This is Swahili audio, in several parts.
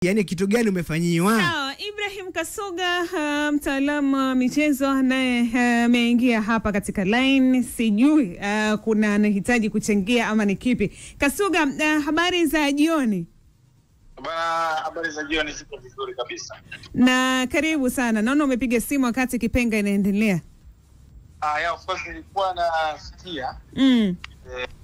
Yani kitu gani umefanyiwa? Sawa, Ibrahim Kasuga, mtaalamu wa michezo, naye ameingia hapa katika line. Sijui kuna anahitaji kuchangia ama ni kipi. Kasuga, habari za jioni? Bwana, habari za jioni ziko vizuri kabisa. Na karibu sana. Naona umepiga simu wakati kipenga inaendelea. Yeah, of course nilikuwa nasikia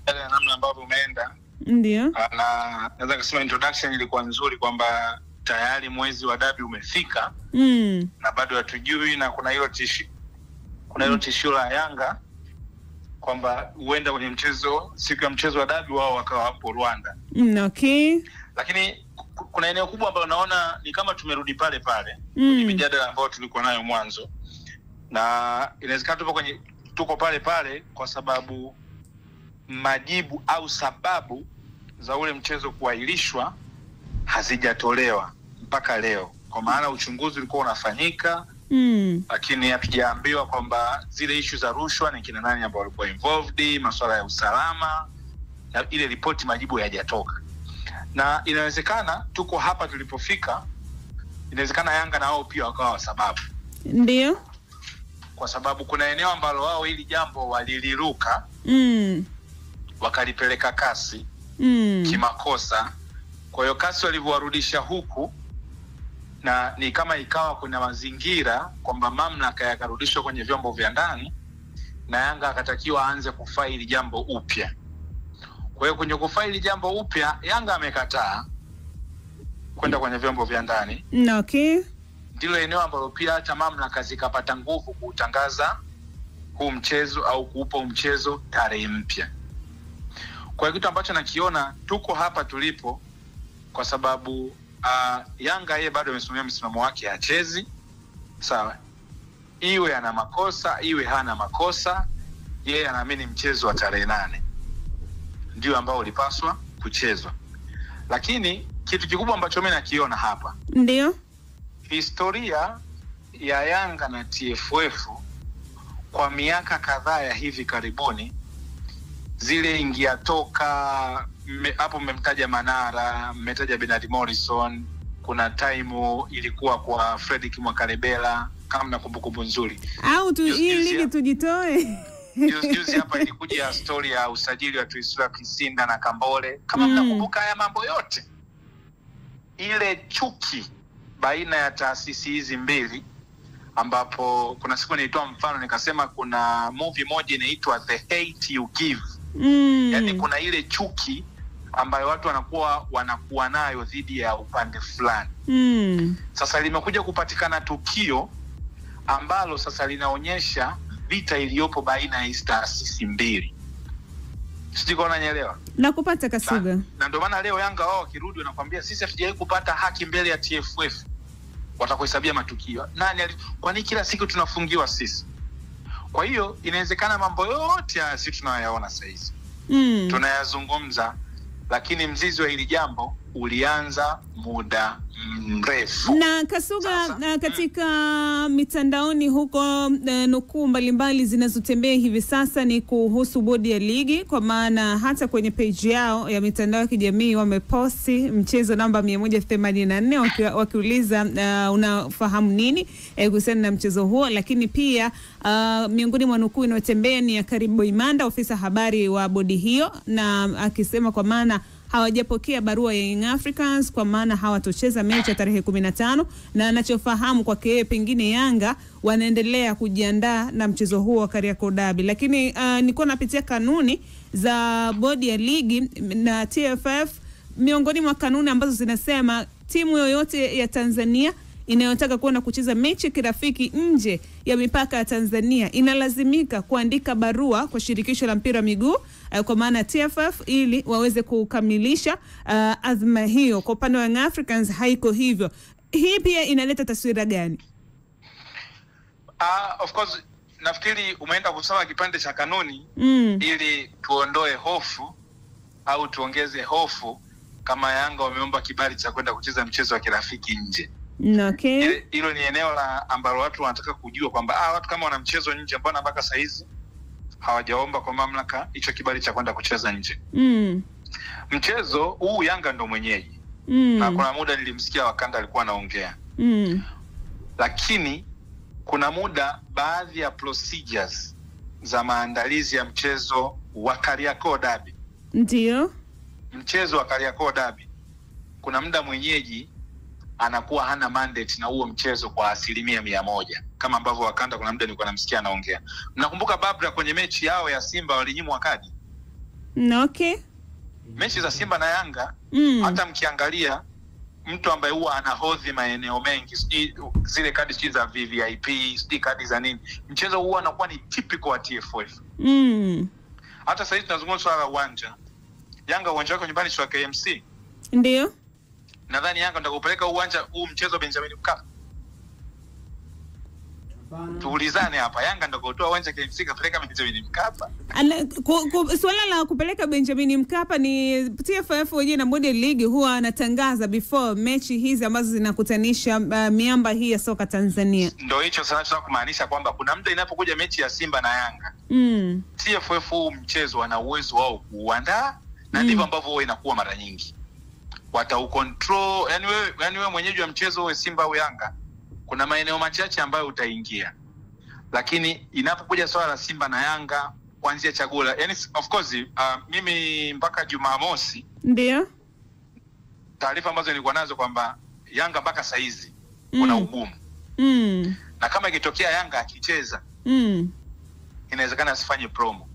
yale namna ambavyo umeenda. Ndio. Na naweza kusema introduction ilikuwa nzuri kwamba tayari mwezi wa dabi umefika. Na bado hatujui, na kuna hilo tishio la Yanga kwamba huenda kwenye mchezo, siku ya mchezo wa dabi wao wakawa hapo Rwanda. Okay. Lakini kuna eneo kubwa ambalo naona ni kama tumerudi pale pale kwenye mijadala ambayo tulikuwa nayo mwanzo. Na inawezekana tuko pale pale kwa sababu majibu au sababu za ule mchezo kuahirishwa hazijatolewa mpaka leo. Kwa maana uchunguzi ulikuwa unafanyika, lakini hatujaambiwa kwamba zile issue za rushwa ni kina nani ambao walikuwa involved, masuala ya usalama, na ile ripoti majibu hayajatoka. Na inawezekana tuko hapa tulipofika, inawezekana Yanga na wao pia wakawa sababu. Ndio. Kwa sababu kuna eneo ambalo wao hili jambo waliliruka, wakalipeleka kasi kimakosa. Kwa hiyo kasi walivyowarudisha huku, na ni kama ikawa kuna mazingira kwamba mamlaka yakarudishwa kwenye vyombo vya ndani, na Yanga akatakiwa aanze kufaili jambo upya. Kwa hiyo kwenye kufaili jambo upya, Yanga amekataa kwenda kwenye vyombo vya ndani. Okay. Ndilo eneo ambalo pia hata mamlaka zikapata nguvu kutangaza huu mchezo au kuupa mchezo tarehe mpya. Kwa hiyo kitu ambacho nakiona tuko hapa tulipo kwa sababu Yanga yeye bado amesimamia msimamo wake, hachezi. Sawa. Iwe ana makosa, iwe hana makosa, yeye anaamini mchezo wa tarehe 8 ndio ambao ulipaswa kuchezwa. Lakini kitu kikubwa ambacho mimi nakiona hapa, ndio historia ya Yanga na TFF kwa miaka kadhaa ya hivi karibuni, zile ingia toka hapo mmemtaja Manara, mmetaja Bernard Morrison, kuna time ilikuwa kwa Fredrick Mwakarebela kama na kumbukumbu nzuri. Au hii ligi tujitoe. Juzi hapa ilikuja story ya usajili wa Tuisura Kisinda na Kambole. Kama mnakumbuka haya mambo yote, ile chuki baina ya taasisi hizi mbili, ambapo kuna siku nilitoa mfano nikasema kuna movie moja inaitwa The Hate You Give. Yani kuna ile chuki ambayo watu wanakuwa nayo dhidi ya upande fulani. Sasa limekuja kupatikana tukio ambalo sasa linaonyesha vita iliyopo baina ya hizi taasisi mbili. Sijui kama unanielewa. Nakupata Kasuga. Na ndio maana leo Yanga wao wakirudi wanakuambia sisi hatujawahi kupata haki mbele ya TFF. Watakuhesabia matukio. Kwa nini kila siku tunafungiwa sisi? Kwa hiyo inawezekana mambo yote haya sisi tunayaona sasa hizi. Tunayazungumza, lakini mzizi wa hili jambo ulianza muda mrefu. Na Kasuga, katika mitandaoni huko nukuu mbalimbali zinazotembea hivi sasa ni kuhusu bodi ya ligi, kwa maana hata kwenye page yao ya mitandao ya kijamii wameposti mchezo namba 184 wakiuliza unafahamu nini kuhusiana na mchezo huo. Lakini pia miongoni mwa nukuu inayotembea ni ya Karibu Imanda, ofisa habari wa bodi hiyo, na akisema kwa maana hawajapokea barua ya Young Africans kwa maana hawatocheza mechi ya tarehe 15, na anachofahamu kwa kile pengine Yanga wanaendelea kujiandaa na mchezo huo wa Kariakoo Derby. Lakini nilikuwa napitia kanuni za bodi ya ligi na TFF. Miongoni mwa kanuni ambazo zinasema timu yoyote ya Tanzania inayotaka kuona kucheza mechi kirafiki nje ya mipaka ya Tanzania inalazimika kuandika barua kwa shirikisho la mpira miguu kwa maana TFF ili waweze kukamilisha azma hiyo. Kwa upande wa Young Africans haiko hivyo. Hii pia inaleta taswira gani? Of course nafikiri umeenda kusoma kipande cha kanuni ili tuondoe hofu au tuongeze hofu kama Yanga wameomba kibali cha kwenda kucheza mchezo wa kirafiki nje. Okay. Hilo ni eneo la ambalo watu wanataka kujua kwamba watu kama wana mchezo nje mbona mpaka saa hizi hawajaomba kwa mamlaka hicho kibali cha kwenda kucheza nje. Mchezo huu Yanga ndo mwenyeji. na kuna muda nilimsikia Wakanda alikuwa anaongea. Lakini kuna muda baadhi ya procedures za maandalizi ya mchezo wa Kariakoo Derby. Ndio. Mchezo wa Kariakoo Derby, kuna muda mwenyeji anakuwa hana mandate na huo mchezo kwa 100%, kama ambavyo Wakanda kuna muda nilikuwa namsikia anaongea. Mnakumbuka Babra kwenye mechi yao ya Simba walinyimwa kadi? Okay. Mechi za Simba na Yanga, hata mkiangalia mtu ambaye huwa anahodhi maeneo mengi, zile kadi za VVIP, kadi za nini, mchezo huwa anakuwa ni typical wa TFF. Hata sasa hivi tunazungumza swala la uwanja. Yanga uwanja wake nyumbani kwa KMC. Ndio. Nadhani Yanga ndio kupeleka uwanja huu mchezo Benjamin Mkapa. Tuulizane hapa, Yanga ndio kutoa uwanja KMC kapeleka Benjamin Mkapa. Swala la kupeleka Benjamin Mkapa ni TFF wenyewe na bodi ya ligi huwa anatangaza before mechi hizi ambazo zinakutanisha miamba hii ya soka Tanzania. Ndio hicho sana tunataka kumaanisha kwamba kuna muda inapokuja mechi ya Simba na Yanga, TFF mchezo wana uwezo wao kuandaa, na ndivyo ambavyo huwa inakuwa mara nyingi. Wataucontrol, yani wewe mwenyeji wa mchezo wa Simba au Yanga, kuna maeneo machache ambayo utaingia. Lakini inapokuja swala la Simba na Yanga kuanzia chaguo, yani of course mimi mpaka Jumamosi ndio taarifa ambazo nilikuwa nazo kwamba Yanga mpaka saa hizi kuna ugumu. Na kama ikitokea Yanga akicheza, inawezekana asifanye promo.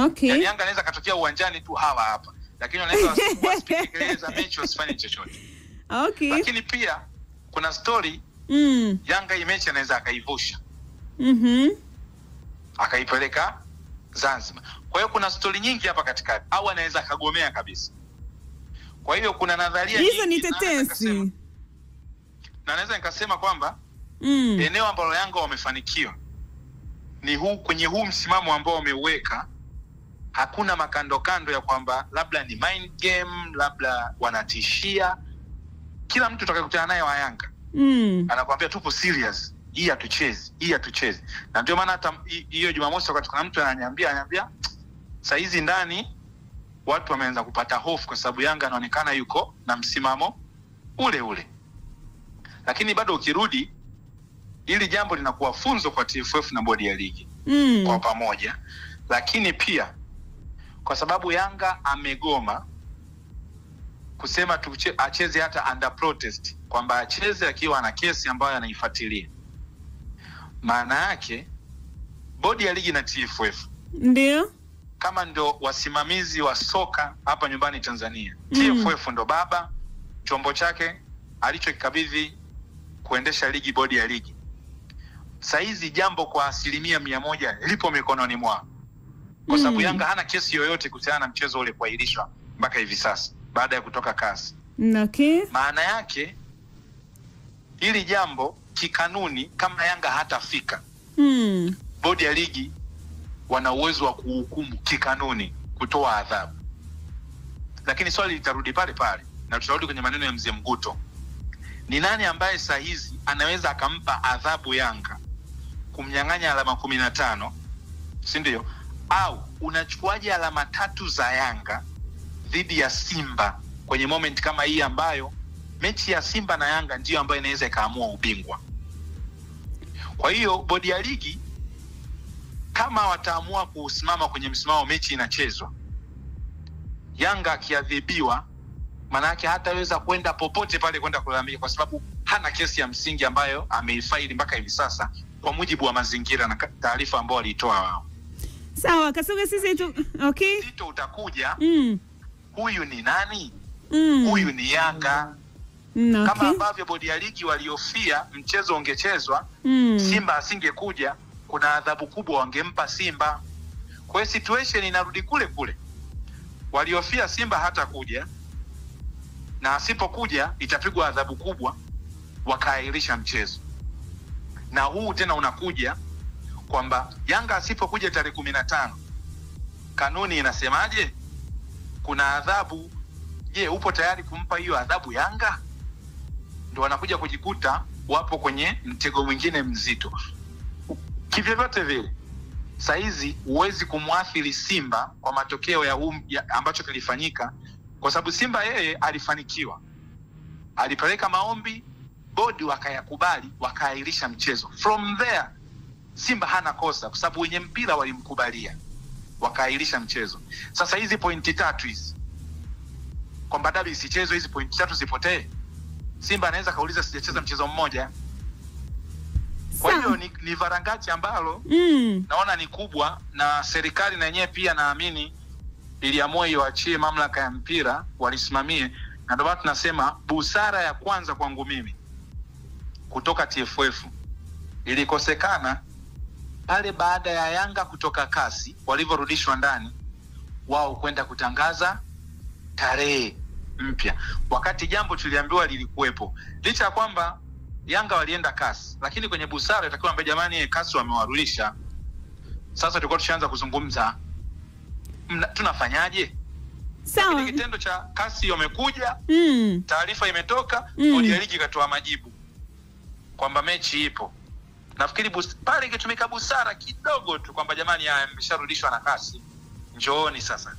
Okay. Yani Yanga anaweza katokea uwanjani tu hapa, lakini wanaweza wasipeleza mechi wasifanye chochote. Okay. Lakini pia kuna story Yanga hii mechi anaweza akaivusha. Akaipeleka Zanzibar. Kwa hiyo kuna story nyingi hapa katikati, au anaweza akagomea kabisa. Kwa hiyo kuna nadharia nyingi. Hizo ni tetesi. Na naweza nikasema kwamba eneo ambalo Yanga wamefanikiwa ni kwenye huu msimamo ambao wameuweka. Hakuna makando ya kwamba labda ni mind game, labda wanatishia. Kila mtu utakayekutana naye wa Yanga anakuambia tupo serious, hii hatuchezi. Na ndio maana hata hiyo Jumamosi wakati kuna mtu ananiambia saa hizi ndani watu wameanza kupata hofu kwa sababu Yanga anaonekana yuko na msimamo ule. Lakini bado ukirudi, ili jambo linakuwa funzo kwa TFF na bodi ya ligi kwa pamoja. Lakini pia kwa sababu Yanga amegoma kusema acheze hata under protest, kwamba acheze akiwa na kesi ambayo anaifuatilia. Maana yake bodi ya ligi na TFF ndio kama ndo wasimamizi wa soka hapa nyumbani Tanzania. TFF ndo baba, chombo chake alichokikabidhi kuendesha ligi, bodi ya ligi. Saizi jambo kwa 100% lipo mikononi mwao. Kwa sababu Yanga hana kesi yoyote kuhusiana na mchezo ule kuahirishwa mpaka hivi sasa baada ya kutoka kasi. Okay. Maana yake hili jambo kikanuni, kama Yanga hatafika, bodi ya ligi wana uwezo wa kuhukumu kikanuni, kutoa adhabu. Lakini swali litarudi pale na tutarudi kwenye maneno ya Mzee Mguto. Ni nani ambaye saa hizi anaweza akampa adhabu Yanga kumnyang'anya alama 15, si ndio? Au unachukuaje alama 3 za Yanga dhidi ya Simba kwenye moment kama hii ambayo mechi ya Simba na Yanga ndio ambayo inaweza ikaamua ubingwa? Kwa hiyo bodi ya ligi kama wataamua kusimama kwenye msimamo, mechi inachezwa, Yanga akiadhibiwa, maana yake hataweza kwenda popote pale kwenda kulalamika, kwa sababu hana kesi ya msingi ambayo ameifaili mpaka hivi sasa kwa mujibu wa mazingira na taarifa ambao walitoa wao. Sawa, Kasuga sisi tu okay. Sito utakuja. Huyu ni nani? Huyu ni Yanga. Okay. Kama ambavyo bodi ya ligi waliofia mchezo ungechezwa, Simba asingekuja, kuna adhabu kubwa wangempa Simba. Kwa hiyo situation inarudi kule. Waliofia Simba hata kuja, na asipokuja itapigwa adhabu kubwa, wakaahirisha mchezo. Na huu tena unakuja kwamba Yanga asipokuja tarehe 15, kanuni inasemaje? Kuna adhabu. Je, upo tayari kumpa hiyo adhabu Yanga? Ndio wanakuja kujikuta wapo kwenye mtego mwingine mzito. Kivyovyote vile, saizi huwezi kumwathiri Simba kwa matokeo ya ambacho kilifanyika kwa sababu Simba yeye alifanikiwa, alipeleka maombi, bodi wakayakubali, wakaahirisha mchezo. From there Simba hana kosa, kwa sababu wenye mpira walimkubalia, wakaahirisha mchezo. Sasa hizi pointi 3 hizi kwamba dabi isichezwe, hizi pointi 3 zipotee, Simba anaweza kauliza sijacheza mchezo mmoja. Kwa hiyo ni varangati ambalo naona ni kubwa, na serikali na yenyewe pia naamini iliamua iwaachie mamlaka ya mpira walisimamie. Na ndio tunasema busara ya kwanza kwangu mimi kutoka TFF ilikosekana pale baada ya Yanga kutoka kasi, walivyorudishwa ndani, wao kwenda kutangaza tarehe mpya, wakati jambo tuliambiwa lilikuwepo. Licha ya kwamba Yanga walienda kasi, lakini kwenye busara itakiwa ambaye jamani kasi wamewarudisha. Sasa tulikuwa tushaanza kuzungumza tunafanyaje? Sawa. Lakini kitendo cha kasi wamekuja, taarifa imetoka, bodi ya ligi katoa majibu kwamba mechi ipo. Nafikiri pale ingetumika busara kidogo tu kwamba jamani mmesharudishwa na kasi, njooni sasa